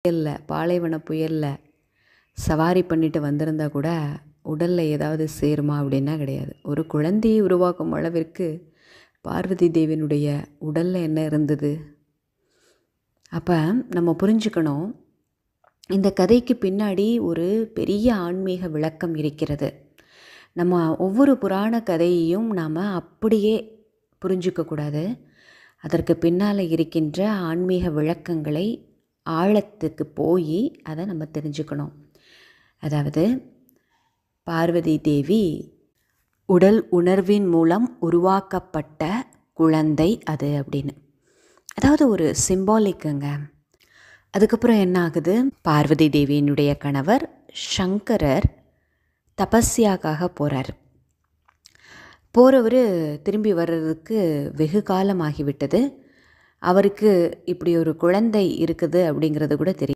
புயலில், பாலைவன புயலில் சவாரி பண்ணிட்டு வந்திருந்தா கூட உடலில் ஏதாவது சேருமா அப்படின்னா கிடையாது. ஒரு குழந்தையை உருவாக்கும் அளவிற்கு பார்வதி தேவியினுடைய உடலில் என்ன இருந்தது? அப்போ நம்ம புரிஞ்சுக்கணும், இந்த கதைக்கு பின்னாடி ஒரு பெரிய ஆன்மீக விளக்கம் இருக்கிறது. நம்ம ஒவ்வொரு புராண கதையையும் நாம் அப்படியே புரிஞ்சிக்கக்கூடாது. அதற்கு பின்னால் இருக்கின்ற ஆன்மீக விளக்கங்களை ஆழத்துக்கு போய் அதை நம்ம தெரிஞ்சுக்கணும். அதாவது பார்வதி தேவி உடல் உணர்வின் மூலம் உருவாக்கப்பட்ட குழந்தை அது அப்படின்னு, அதாவது ஒரு சிம்பாலிக்குங்க. அதுக்கப்புறம் என்ன ஆகுது, பார்வதி தேவியினுடைய கணவர் சங்கரர் தபஸ்யாக்காக போகிறவர் திரும்பி வர்றதுக்கு வெகு காலம் ஆகிவிட்டது. அவருக்கு இப்படி ஒரு குழந்தை இருக்குது அப்படிங்கிறது கூட தெரியும்.